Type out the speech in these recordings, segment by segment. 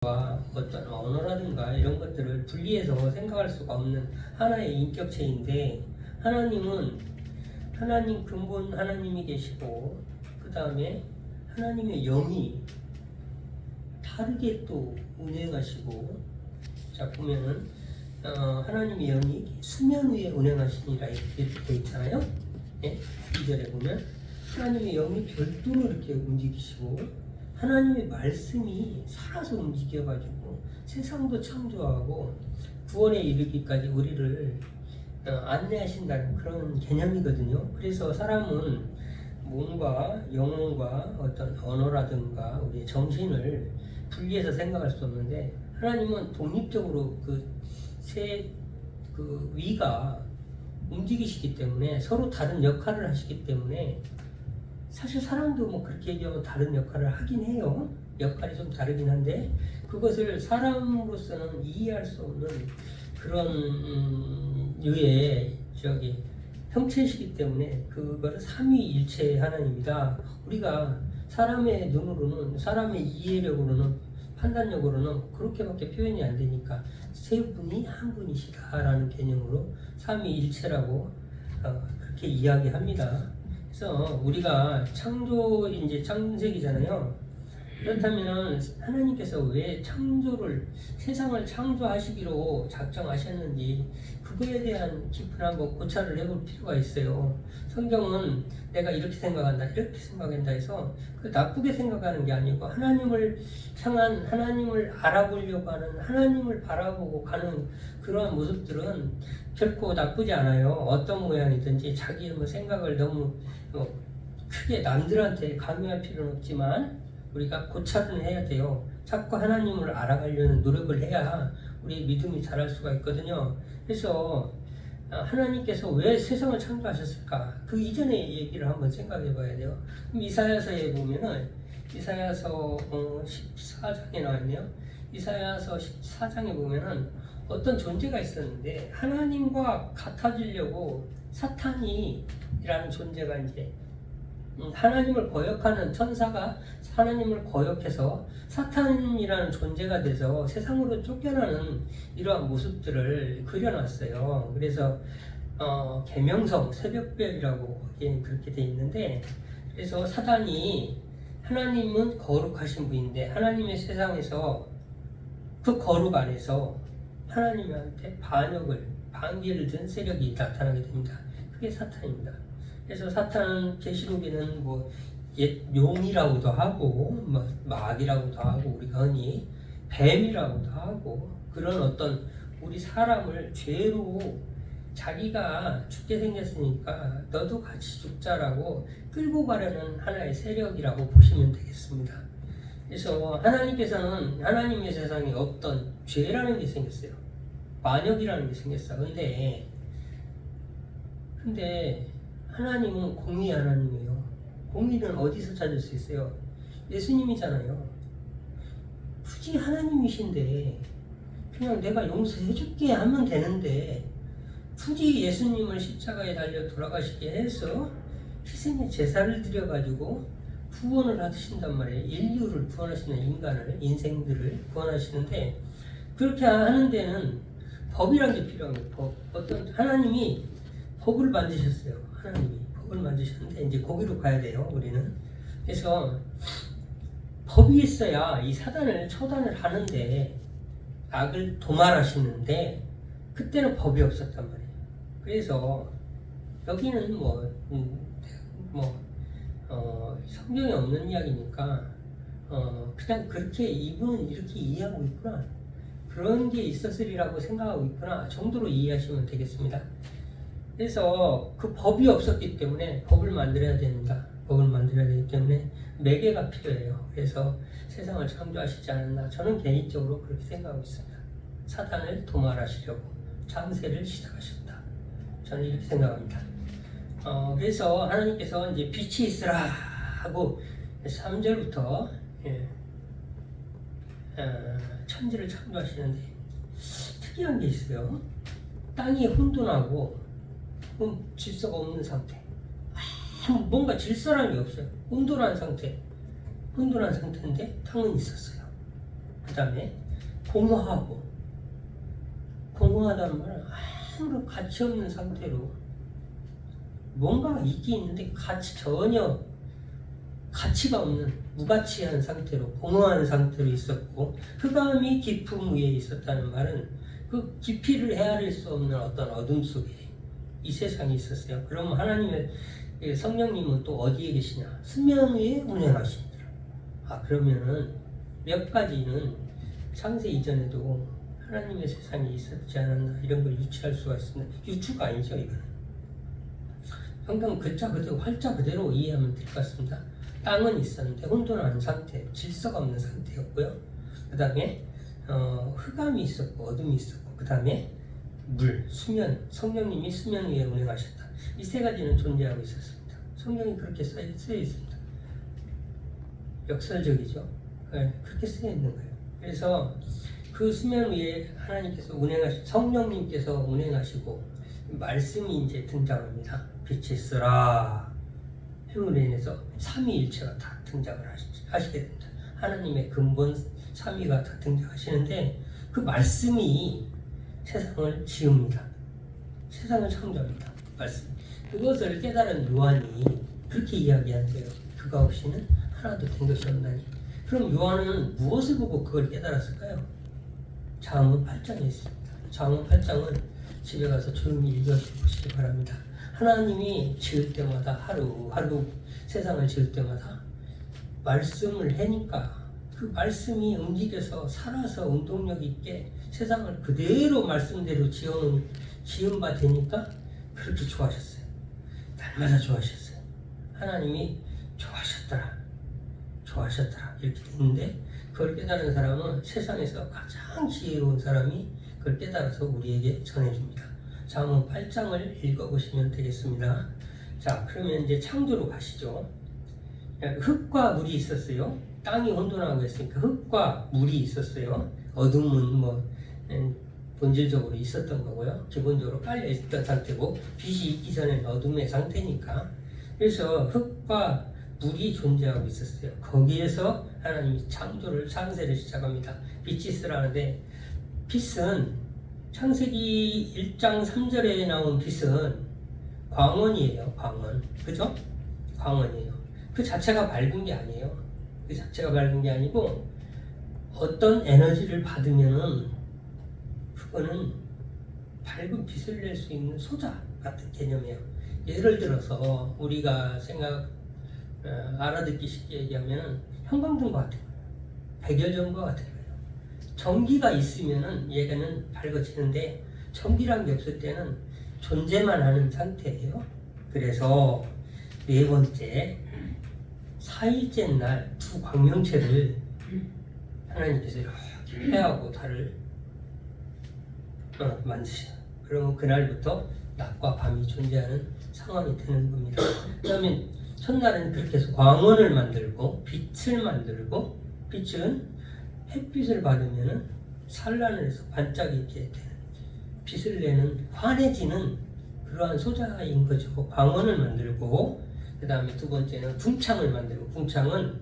어떤 언어라든가 이런 것들을 분리해서 생각할 수가 없는 하나의 인격체인데, 하나님은 하나님 근본 하나님이 계시고, 그 다음에 하나님의 영이 다르게 또 운행하시고, 자 보면은 하나님의 영이 수면 위에 운행하시니라 이렇게 되어 있잖아요. 예? 2절에 보면 하나님의 영이 별도로 이렇게 움직이시고, 하나님의 말씀이 살아서 움직여가지고 세상도 창조하고 구원에 이르기까지 우리를 안내하신다는 그런 개념이거든요. 그래서 사람은 몸과 영혼과 어떤 언어라든가 우리의 정신을 분리해서 생각할 수 없는데, 하나님은 독립적으로 그 위가 움직이시기 때문에 서로 다른 역할을 하시기 때문에, 사실 사람도 뭐 그렇게 얘기하면 다른 역할을 하긴 해요. 역할이 좀 다르긴 한데, 그것을 사람으로서는 이해할 수 없는 그런 류의 형체이시기 때문에 그거를 삼위일체의 하나님이다. 우리가 사람의 눈으로는, 사람의 이해력으로는, 판단력으로는 그렇게밖에 표현이 안 되니까 세 분이 한 분이시다라는 개념으로 삼위일체라고 그렇게 이야기합니다. 그래서 우리가 이제 창세기잖아요. 그렇다면 하나님께서 왜 세상을 창조하시기로 작정하셨는지 그거에 대한 깊은 한번 고찰을 해볼 필요가 있어요. 성경은 내가 이렇게 생각한다, 이렇게 생각한다 해서 그 나쁘게 생각하는 게 아니고, 하나님을 향한, 하나님을 알아보려고 하는, 하나님을 바라보고 가는 그러한 모습들은 결코 나쁘지 않아요. 어떤 모양이든지 자기의 생각을 너무 크게 남들한테 강요할 필요는 없지만 우리가 고찰을 해야 돼요. 자꾸 하나님을 알아가려는 노력을 해야 우리 믿음이 자랄 수가 있거든요. 그래서 하나님께서 왜 세상을 창조하셨을까? 그 이전의 얘기를 한번 생각해 봐야 돼요. 이사야서에 보면은, 이사야서 14장에 나왔네요. 이사야서 14장에 보면은 어떤 존재가 있었는데, 하나님과 같아지려고 사탄이라는 존재가 이제 하나님을 거역하는 천사가 하나님을 거역해서 사탄이라는 존재가 돼서 세상으로 쫓겨나는 이러한 모습들을 그려놨어요. 그래서 계명성 새벽별이라고 그렇게 돼 있는데, 그래서 사탄이, 하나님은 거룩하신 분인데 하나님의 세상에서 그 거룩 안에서 하나님한테 반기를 든 세력이 나타나게 됩니다. 그게 사탄입니다. 그래서 사탄은 계시록에는 용이라고도 하고, 마귀라고도 하고, 우리가 흔히 뱀이라고도 하고, 그런 어떤 우리 사람을 죄로 자기가 죽게 생겼으니까 너도 같이 죽자라고 끌고 가려는 하나의 세력이라고 보시면 되겠습니다. 그래서 하나님께서는 하나님의 세상에 없던 죄라는 게 생겼어요. 만역이라는 게 생겼어. 근데 하나님은 공의 하나님이에요. 공의는 어디서 찾을 수 있어요? 예수님이잖아요. 굳이 하나님이신데 그냥 내가 용서해줄게 하면 되는데, 굳이 예수님을 십자가에 달려 돌아가시게 해서 희생의 제사를 드려가지고 구원을 하신단 말이에요. 인류를 구원하시는, 인생들을 구원하시는데, 그렇게 하는 데는 법이란 게 필요한 거예요. 하나님이 법을 만드셨어요. 하나님이 법을 만드셨는데, 이제 거기로 가야 돼요, 우리는. 그래서 법이 있어야 이 사단을 처단을 하는데, 악을 도말하시는데, 그때는 법이 없었단 말이에요. 그래서 여기는 성경에 없는 이야기니까 그냥 그렇게 이분은 이렇게 이해하고 있구나, 그런 게 있었으리라고 생각하고 있구나 정도로 이해하시면 되겠습니다. 그래서 그 법이 없었기 때문에 법을 만들어야 됩니다. 법을 만들어야 되기 때문에 매개가 필요해요. 그래서 세상을 창조하시지 않았나, 저는 개인적으로 그렇게 생각하고 있습니다. 사단을 도말하시려고 창세를 시작하셨다, 저는 이렇게 생각합니다. 그래서 하나님께서 이제 빛이 있으라 하고 3절부터 천지를 창조하시는데 특이한 게 있어요. 땅이 혼돈하고 질서가 없는 상태, 뭔가 질서라는 게 없어요. 혼돈한 상태인데 땅은 있었어요. 그 다음에 공허하고, 공허하다는 말은 아무런 가치 없는 상태로 뭔가 있긴 있는데 전혀 가치가 없는 무가치한 상태로, 공허한 상태로 있었고, 흑암이 깊음 위에 있었다는 말은 그 깊이를 헤아릴 수 없는 어떤 어둠 속에 이 세상이 있었어요. 그럼 하나님의 성령님은 또 어디에 계시냐? 수면 위에 운행하시더라. 그러면은 몇 가지는 창세 이전에도 하나님의 세상이 있었지 않았나, 이런 걸 유추할 수가 있습니다. 유추가 아니죠, 이거는. 성경 글자 그대로, 활자 그대로 이해하면 될 것 같습니다. 땅은 있었는데 혼돈한 상태, 질서가 없는 상태였고요. 그 다음에 흑암이 있었고 어둠이 있었고, 그 다음에 물, 수면, 성령님이 수면 위에 운행하셨다. 이 세 가지는 존재하고 있었습니다. 성경이 그렇게 쓰여 있습니다. 역설적이죠. 네, 그렇게 쓰여 있는 거예요. 그래서 그 수면 위에 하나님께서 성령님께서 운행하시고, 말씀이 이제 등장합니다. 빛이 있으라 행운에 인해서 삼위일체가 다 등장을 하시게 됩니다. 하나님의 근본 삼위가 다 등장하시는데, 그 말씀이 세상을 지읍니다. 세상을 창조합니다. 말씀. 그것을 깨달은 요한이 그렇게 이야기한대요. 그가 없이는 하나도 된 것이 없나니. 그럼 요한은 무엇을 보고 그걸 깨달았을까요? 잠언 8장에 있습니다. 잠언 8장은 집에 가서 조용히 읽어보시기 바랍니다. 하나님이 지을 때마다, 하루 세상을 지을 때마다 말씀을 해니까 그 말씀이 움직여서 살아서 운동력 있게 세상을 그대로 말씀대로 지은 바 되니까 그렇게 좋아하셨어요. 날마다 좋아하셨어요. 하나님이 좋아하셨더라 이렇게 됐는데, 그걸 깨달은 사람은 세상에서 가장 지혜로운 사람이 그걸 깨달아서 우리에게 전해줍니다. 잠언 8장을 읽어보시면 되겠습니다. 자, 그러면 이제 창조로 가시죠. 흙과 물이 있었어요. 땅이 혼돈하고 있으니까 흙과 물이 있었어요. 어둠은 본질적으로 있었던 거고요. 기본적으로 깔려 있던 상태고, 빛이 있기 전에는 어둠의 상태니까. 그래서 흙과 물이 존재하고 있었어요. 거기에서 하나님이 창세를 시작합니다. 빛이 있으라는데, 빛은 창세기 1장 3절에 나온 빛은 광원이에요. 광원. 그죠? 광원이에요. 그 자체가 밝은 게 아니에요. 그 자체가 밝은 게 아니고, 어떤 에너지를 받으면은 그거는 밝은 빛을 낼 수 있는 소자 같은 개념이에요. 예를 들어서 우리가 알아듣기 쉽게 얘기하면 형광등과 같은 거예요. 백열전과 같은 거예요. 전기가 있으면은 얘가는 밝아지는데, 전기란 게 없을 때는 존재만 하는 상태예요. 그래서 네 번째, 4일째 날 두 광명체를 하나님께서 이렇게 해하고 달을 만드셔요. 그러면 그날부터 낮과 밤이 존재하는 상황이 되는 겁니다. 그 다음에 첫날은 그렇게 해서 광원을 만들고 빛을 만들고, 빛은 햇빛을 받으면 산란을 해서 반짝이게 되는, 빛을 내는, 환해지는 그러한 소자인 거죠. 광원을 만들고, 그 다음에 두 번째는 궁창을 만들고, 궁창은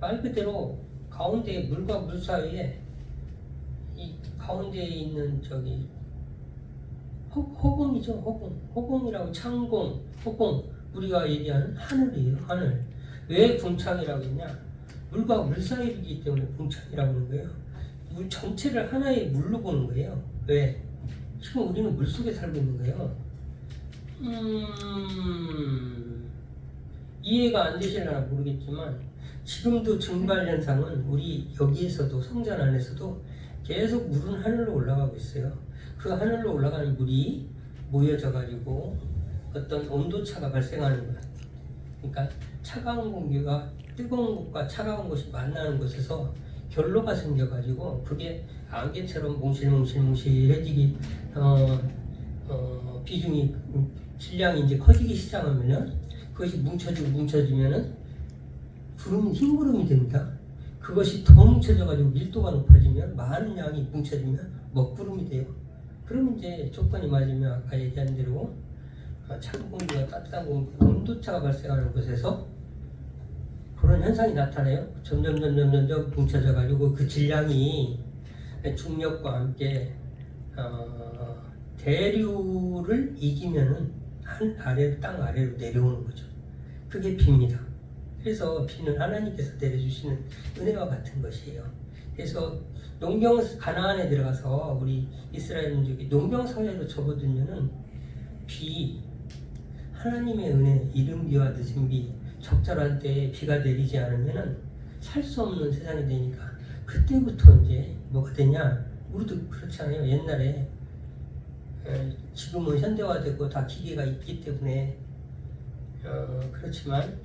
말 그대로 가운데 물과 물 사이에 이 가운데에 있는 저기 허공이죠. 허공이라고, 창공, 허공, 우리가 얘기하는 하늘이에요. 하늘. 왜 궁창이라고 했냐? 물과 물 사이이기 때문에 궁창이라고 하는 거예요. 물 전체를 하나의 물로 보는 거예요. 왜? 지금 우리는 물 속에 살고 있는 거예요. 이해가 안 되실려나 모르겠지만, 지금도 증발 현상은 우리 여기에서도, 성전 안에서도 계속 물은 하늘로 올라가고 있어요. 그 하늘로 올라가는 물이 모여져 가지고 어떤 온도차가 발생하는 거예요. 그러니까 차가운 공기가 뜨거운 곳과 차가운 곳이 만나는 곳에서 결로가 생겨 가지고, 그게 안개처럼 몽실몽실해지기, 비중이, 질량이 이제 커지기 시작하면은, 그것이 뭉쳐지면은 구름이 흰구름이 됩니다. 그것이 더 뭉쳐져 가지고 밀도가 높아지면, 많은 양이 뭉쳐지면 먹구름이 돼요. 그러면 이제 조건이 맞으면 아까 얘기한 대로 차가운 공기가 따뜻한 공기, 온도차가 발생하는 곳에서 그런 현상이 나타나요. 점점 뭉쳐져 가지고 그 질량이 중력과 함께 대류를 이기면은 땅 아래로 내려오는 거죠. 그게 비입니다. 그래서 비는 하나님께서 내려주시는 은혜와 같은 것이에요. 그래서 가나안에 들어가서 우리 이스라엘 민족이 농경 사회로 접어들면은 하나님의 은혜, 이른 비와 늦은 비, 적절한 때에 비가 내리지 않으면은 살 수 없는 세상이 되니까 그때부터 이제 뭐가 되냐? 우리도 그렇잖아요. 옛날에 지금은 현대화되고 다 기계가 있기 때문에 그렇지만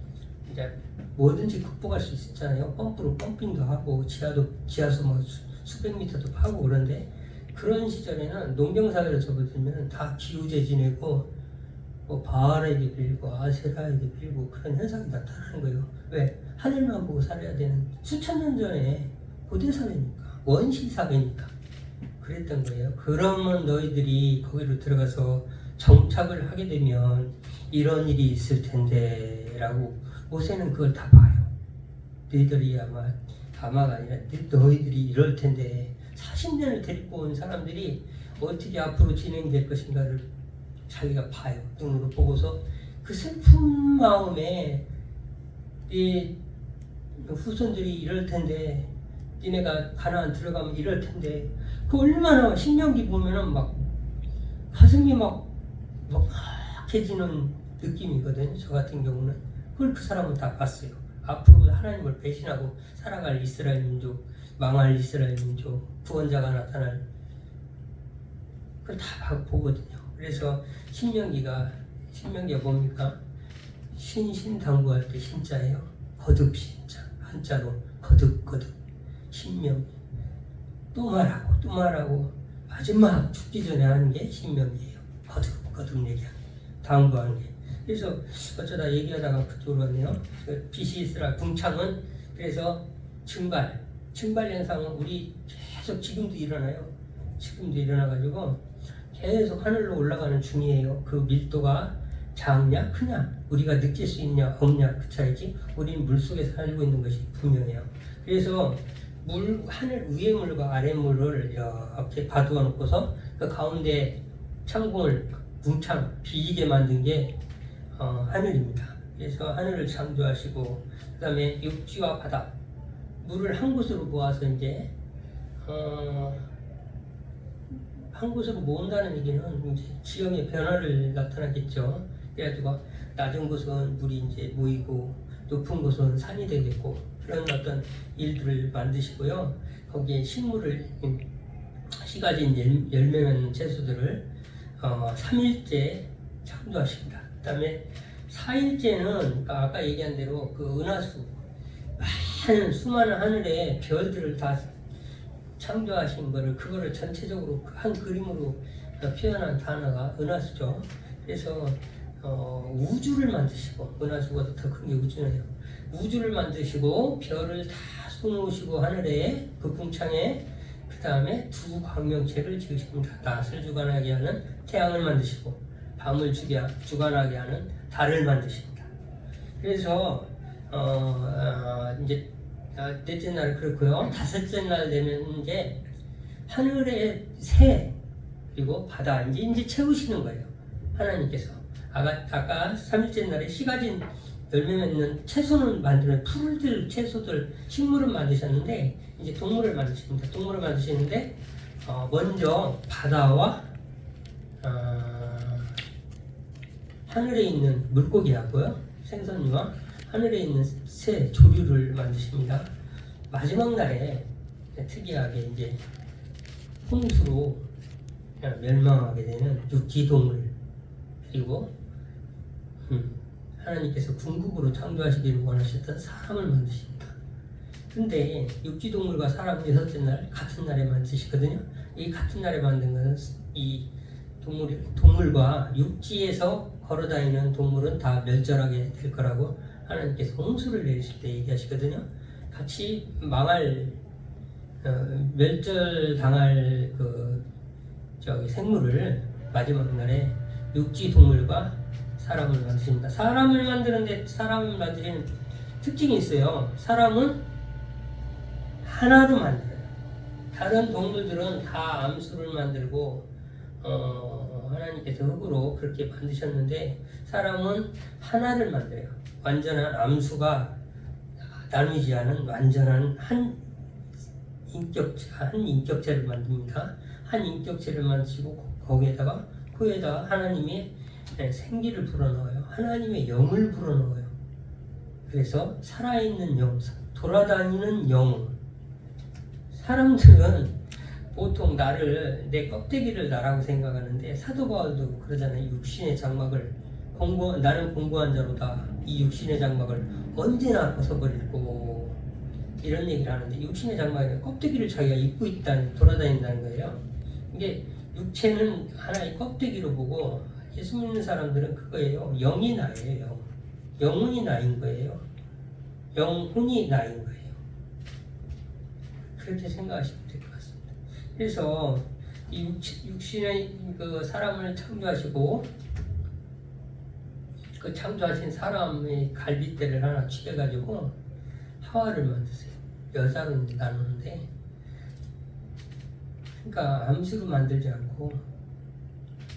이제 뭐든지 극복할 수 있었잖아요. 펌프로 펌핑도 하고 지하수 뭐 수백 미터도 파고. 그런데 그런 시절에는 농경사회를 접어들면 다 기우제지내고 뭐 바알에게 빌고 아세라에게 빌고 그런 현상이 나타나는 거예요. 왜? 하늘만 보고 살아야 되는, 수천 년 전에 고대사회니까, 원시사회니까 그랬던 거예요. 그러면 너희들이 거기로 들어가서 정착을 하게 되면 이런 일이 있을 텐데 라고 모세는 그걸 다 봐요. 너희들이 아마가 아니라 너희들이 이럴 텐데 40년을 데리고 온 사람들이 어떻게 앞으로 진행될 것인가를 자기가 봐요. 눈으로 보고서 그 슬픈 마음에 이 후손들이 이럴 텐데, 니네가 가나안 들어가면 이럴 텐데, 그 얼마나 신명기 보면은 막 가슴이 막해지는 느낌이거든요. 저 같은 경우는 그걸 그 사람은 다 봤어요. 앞으로 하나님을 배신하고 살아갈 이스라엘 민족, 망할 이스라엘 민족, 구원자가 나타날, 그걸 다 보거든요. 그래서 신명기가 뭡니까? 신당부할 때 신자예요. 거듭신자, 한자로 거듭 신명기. 또 말하고 마지막 죽기 전에 하는 게 신명기예요. 거듭 얘기하는, 당부하는 게. 그래서 어쩌다 얘기하다가 그쪽으로 왔네요. 비시스라 궁창은 그래서 증발 현상은 우리 계속 지금도 일어나요. 지금도 일어나가지고 계속 하늘로 올라가는 중이에요. 그 밀도가 작냐 크냐 우리가 느낄 수 있냐 없냐 그 차이지. 우리는 물속에 살고 있는 것이 분명해요. 그래서 하늘 위의 물과 아래 물을 이렇게 봐두어 놓고서 그 가운데 창공을 궁창 비이게 만든 게 하늘입니다. 그래서 하늘을 창조하시고, 그 다음에 육지와 바다, 물을 한 곳으로 모아서 이제 한 곳으로 모은다는 얘기는 이제 지형의 변화를 나타나겠죠. 그래가지고 낮은 곳은 물이 이제 모이고 높은 곳은 산이 되겠고, 그런 어떤 일들을 만드시고요. 거기에 식물을, 씨가진 열매 맺는 채소들을 3일째 창조하십니다. 그 다음에 4일째는 그러니까 아까 얘기한 대로 그 은하수, 수많은 하늘의 별들을 다 창조하신 거를, 그거를 전체적으로 한 그림으로 표현한 단어가 은하수죠. 그래서 우주를 만드시고, 은하수보다 더 큰 게 우주네요. 우주를 만드시고 별을 다 쏘놓으시고 하늘에 그 궁창에, 그 다음에 두 광명체를 지으십니다. 낮을 주관하게 하는 태양을 만드시고 밤을 주관하게 하는 달을 만드십니다. 그래서 이제 넷째 날 그렇고요. 다섯째 날 되면 이제 하늘의 새 그리고 바다 이제 채우시는 거예요. 하나님께서 아까 3일째 날에 씨가진 열매 맺는 채소는 만드는 풀들, 채소들, 식물은 만드셨는데 이제 동물을 만드십니다. 동물을 만드시는데 먼저 바다와 하늘에 있는 물고기하고요, 생선류와 하늘에 있는 새, 조류를 만드십니다. 마지막 날에 특이하게 이제 홍수로 멸망하게 되는 육지동물, 그리고 하나님께서 궁극으로 창조하시기를 원하셨던 사람을 만드십니다. 근데 육지동물과 사람은 여섯째 날 같은 날에 만드시거든요. 이 같은 날에 만든 것은 이 동물과 육지에서 걸어다니는 동물은 다 멸절하게 될 거라고 하나님께서 홍수를 내리실 때 얘기하시거든요. 같이 멸절당할 생물을 마지막 날에 육지 동물과 사람을 만드십니다. 사람을 만드시는 특징이 있어요. 사람은 하나로 만들어요. 다른 동물들은 다 암수를 만들고 하나님께서 흙으로 그렇게 만드셨는데 사람은 하나를 만들어요. 완전한 암수가 나누지 않은 완전한 한 인격체를 만듭니다. 한 인격체를 만드시고 거기에다가 하나님의 생기를 불어넣어요. 하나님의 영을 불어넣어요. 그래서 살아있는 영, 돌아다니는 영. 사람들은 보통 내 껍데기를 나라고 생각하는데 사도 바울도 그러잖아요. 육신의 장막을 나는 공고한 자로다. 이 육신의 장막을 언제나 벗어버리고 이런 얘기를 하는데 육신의 장막에 껍데기를 자기가 입고 돌아다닌다는 거예요. 이게 육체는 하나의 껍데기로 보고 예수 믿는 사람들은 그거예요. 영이 나예요. 영혼이 나인 거예요. 영혼이 나인 거예요. 그렇게 생각하시면 될 것 같습니다. 그래서 이 육신의 그 사람을 창조하시고 그 창조하신 사람의 갈빗대를 하나 취해가지고 하와를 만드세요. 여자로 나누는데, 그러니까 암수로 만들지 않고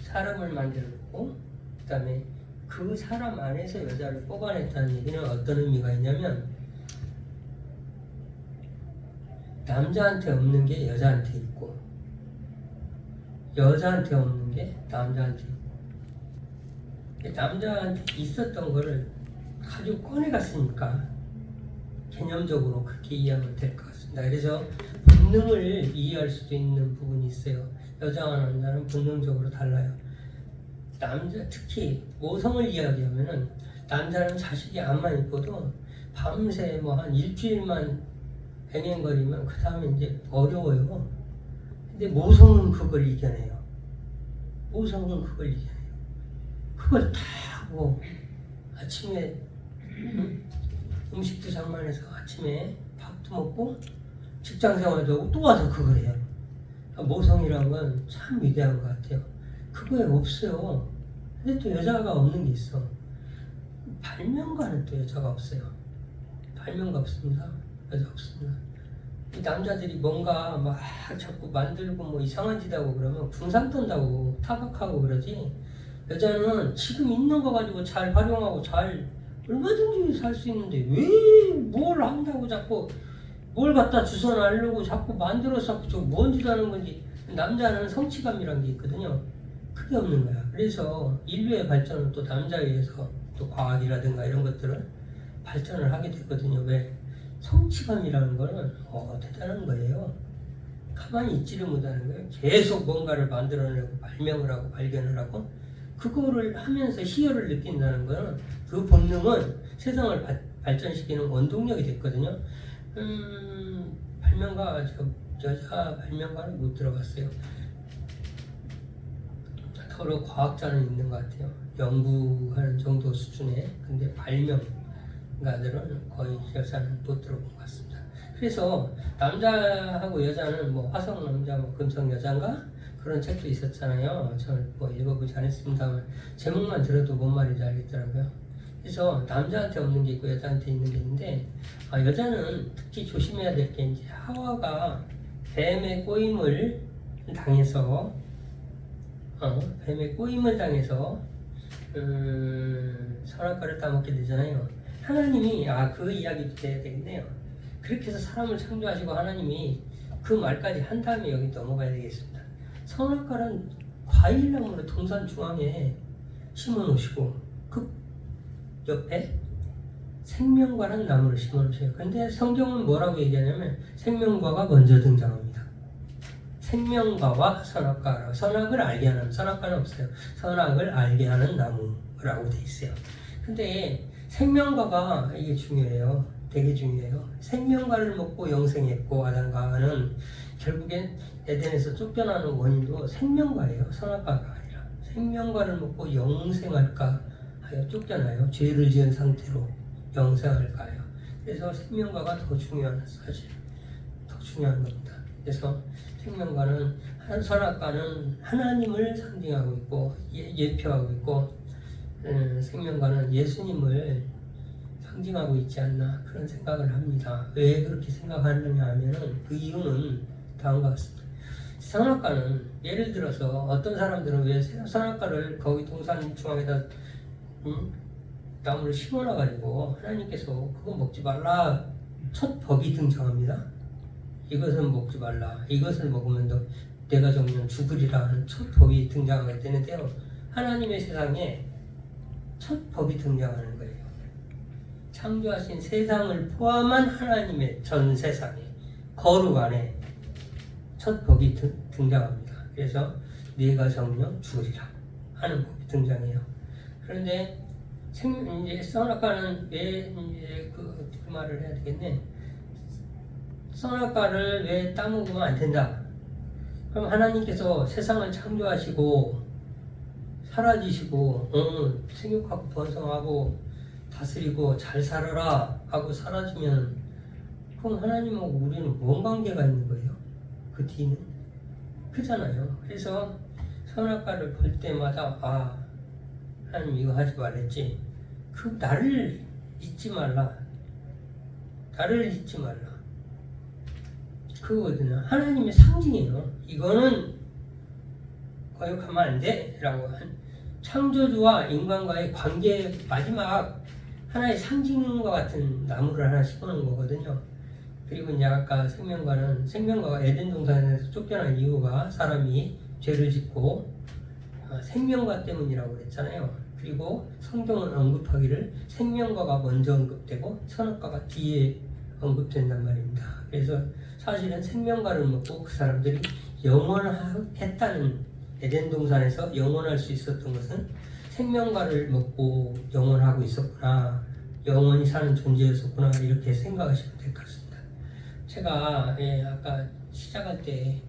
사람을 만들고 그 다음에 그 사람 안에서 여자를 뽑아냈다는 얘기는 어떤 의미가 있냐면 남자한테 없는 게 여자한테 있고 여자한테 없는 게 남자한테 있고 남자한테 있었던 거를 가지고 꺼내갔으니까 개념적으로 그렇게 이해하면 될 것 같습니다. 그래서 본능을 이해할 수도 있는 부분이 있어요. 여자와 남자는 본능적으로 달라요. 특히 모성을 이야기하면은 남자는 자식이 암만 있고도 밤새 한 일주일만 행행거리면 그 다음에 이제 어려워요. 근데 모성은 그걸 이겨내요. 그걸 다 하고 아침에 음식도 장만해서 아침에 밥도 먹고 직장생활도 하고 또 와서 그걸 해요. 모성이라는 건 참 위대한 것 같아요. 그거에 없어요. 근데 또 여자가 없는 게 있어. 발명가는 또 여자가 없어요. 발명가 없습니다. 여자 없습니다. 이 남자들이 뭔가 막 자꾸 만들고 이상한 짓 하고 그러면 궁상 떤다고 타박하고 그러지, 여자는 지금 있는 거 가지고 잘 활용하고 잘 얼마든지 살 수 있는데 왜 뭘 한다고 자꾸 뭘 갖다 주워 날르고 자꾸 만들어서 자꾸 뭔 짓 하는 건지. 남자는 성취감이란 게 있거든요. 그게 없는 거야. 그래서 인류의 발전은 또 남자에 의해서 또 과학이라든가 이런 것들을 발전을 하게 됐거든요. 왜? 성취감이라는 거는 대단한 거예요. 가만히 있지를 못하는 거예요. 계속 뭔가를 만들어내고 발명을 하고 발견을 하고 그거를 하면서 희열을 느낀다는 거는 그 본능은 세상을 발전시키는 원동력이 됐거든요. 발명가, 여자 발명가는 못 들어봤어요. 서로 과학자는 있는 것 같아요. 연구하는 정도 수준에. 근데 발명가들은 거의 여자는 못 들어본 것 같습니다. 그래서 남자하고 여자는 화성 남자, 금성 여자인가? 그런 책도 있었잖아요. 저는 읽어보지 않았습니다만 제목만 들어도 뭔 말인지 알겠더라고요. 그래서 남자한테 없는 게 있고 여자한테 있는 게 있는데, 여자는 특히 조심해야 될 게 이제 하와가 뱀의 꼬임을 당해서 선악과를 따먹게 되잖아요. 하나님이 그 이야기도 돼야 되겠네요. 그렇게 해서 사람을 창조하시고 하나님이 그 말까지 한 다음에 여기 넘어가야 되겠습니다. 선악과는 과일나무를 동산 중앙에 심어 놓으시고 그 옆에 생명과라는 나무를 심어 놓으세요. 근데 성경은 뭐라고 얘기하냐면 생명과가 먼저 등장합니다. 생명과와 선악과라고. 선악을 알게 하는, 선악과는 없어요. 선악을 알게 하는 나무라고 돼 있어요. 근데 생명과가 이게 중요해요. 되게 중요해요. 생명과를 먹고 영생했고 아담과는 결국엔 에덴에서 쫓겨나는 원인도 생명과예요. 선악과가 아니라. 생명과를 먹고 영생할까 하여 쫓겨나요. 죄를 지은 상태로 영생할까 하여. 그래서 생명과가 더 중요한 사실, 더 중요한 겁니다. 그래서 생명과는, 선악과는 하나님을 상징하고 있고 예표하고 있고, 생명과는 예수님을 상징하고 있지 않나 그런 생각을 합니다. 왜 그렇게 생각하느냐 하면은 그 이유는 다음과 같습니다. 선악과는 예를 들어서 어떤 사람들은 왜 선악과를 거기 동산 중앙에다 나무를 심어놔가지고 하나님께서 그거 먹지 말라 첫 법이 등장합니다. 이것은 먹지 말라. 이것을 먹으면 너 내가 정녕 죽으리라 하는 첫 법이 등장하게 되는데요. 하나님의 세상에 첫 법이 등장하는 거예요. 창조하신 세상을 포함한 하나님의 전 세상에 거룩 안에 첫 법이 등장합니다. 그래서 네가 정녕 죽으리라 하는 법이 등장해요. 그런데 이제 선악과는 왜 이제 그 말을 해야 되겠네. 선악과를 왜 따먹으면 안 된다. 그럼 하나님께서 세상을 창조하시고 사라지시고 생육하고 번성하고 다스리고 잘 살아라 하고 사라지면 그럼 하나님하고 우리는 뭔 관계가 있는 거예요? 그 뒤는 크잖아요. 그래서 선악과를 볼 때마다 하나님 이거 하지 말랬지. 그 나를 잊지 말라. 나를 잊지 말라. 그거거든요. 하나님의 상징이에요. 이거는 거역하면 안 돼 라고 한 창조주와 인간과의 관계 마지막 하나의 상징과 같은 나무를 하나 심어놓은 거거든요. 그리고 이제 아까 생명과가 에덴 동산에서 쫓겨난 이유가 사람이 죄를 짓고 생명과 때문이라고 그랬잖아요. 그리고 성경은 언급하기를 생명과가 먼저 언급되고 선악과가 뒤에 언급된단 말입니다. 그래서 사실은 생명과를 먹고 그 사람들이 영원했다는 에덴 동산에서 영원할 수 있었던 것은 생명과를 먹고 영원하고 있었구나, 영원히 사는 존재였었구나 이렇게 생각하시면 될 것 같습니다. 제가 아까 시작할 때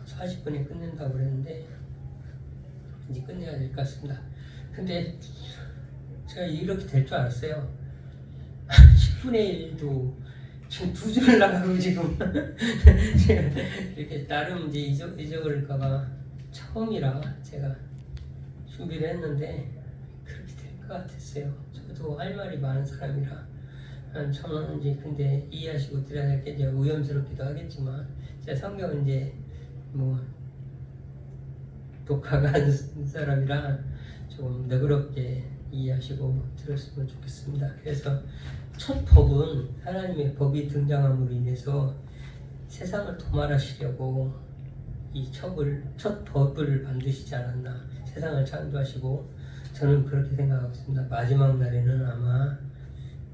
40분에 끝낸다고 그랬는데 이제 끝내야 될 것 같습니다. 근데 제가 이렇게 될 줄 알았어요. 10분의 1도 지금 2줄 나가고 지금 이렇게 나름 이제 잊어버릴까봐 처음이라 제가 준비를 했는데 그렇게 될 것 같았어요. 저도 할 말이 많은 사람이라 저는 이제 근데 이해하시고 드려야 될 게 이제 위험스럽기도 하겠지만 제 성경은 이제 독학한 사람이라 조금 너그럽게 이해하시고 들었으면 좋겠습니다. 그래서 첫 법은 하나님의 법이 등장함으로 인해서 세상을 도말하시려고 이 첫 법을 만드시지 않았나. 세상을 창조하시고 저는 그렇게 생각하고 있습니다. 마지막 날에는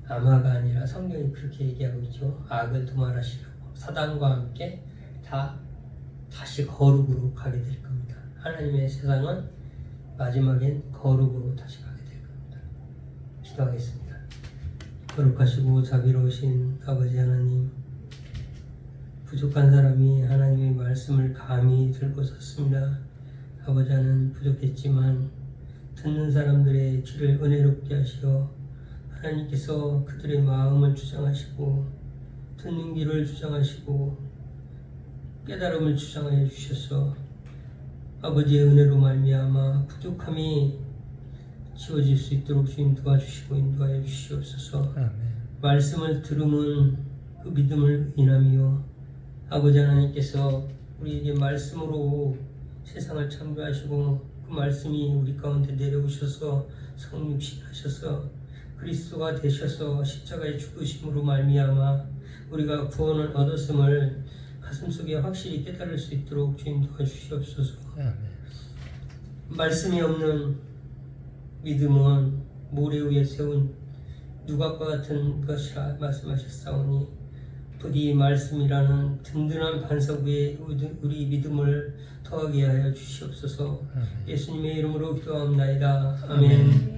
아마가 아니라 성경이 그렇게 얘기하고 있죠. 악을 도말하시려고 사단과 함께 다시 거룩으로 가게 될 겁니다. 하나님의 세상은 마지막엔 거룩으로 다시 가게 될 겁니다. 기도하겠습니다. 거룩하시고 자비로우신 아버지 하나님, 부족한 사람이 하나님의 말씀을 감히 들고 섰습니다. 아버지 하나님, 부족했지만 듣는 사람들의 귀를 은혜롭게 하시어 하나님께서 그들의 마음을 주장하시고 듣는 귀를 주장하시고 깨달음을 주장하여 주셔서 아버지의 은혜로 말미암아 부족함이 지워질 수 있도록 주님 도와주시고 인도하여 주시옵소서. 아멘. 말씀을 들으면 그 믿음을 인하며 아버지 하나님께서 우리에게 말씀으로 세상을 창조하시고 그 말씀이 우리 가운데 내려오셔서 성육신하셔서 그리스도가 되셔서 십자가의 죽으심으로 말미암아 우리가 구원을 얻었음을 가슴속에 확실히 깨달을 수 있도록 주님 도와주시옵소서. 아멘. 말씀이 없는 믿음은 모래 위에 세운 누각과 같은 것이라 말씀하셨사오니 부디 말씀이라는 든든한 반석 위에 우리 믿음을 더하게 하여 주시옵소서. 예수님의 이름으로 기도합나이다. 아멘.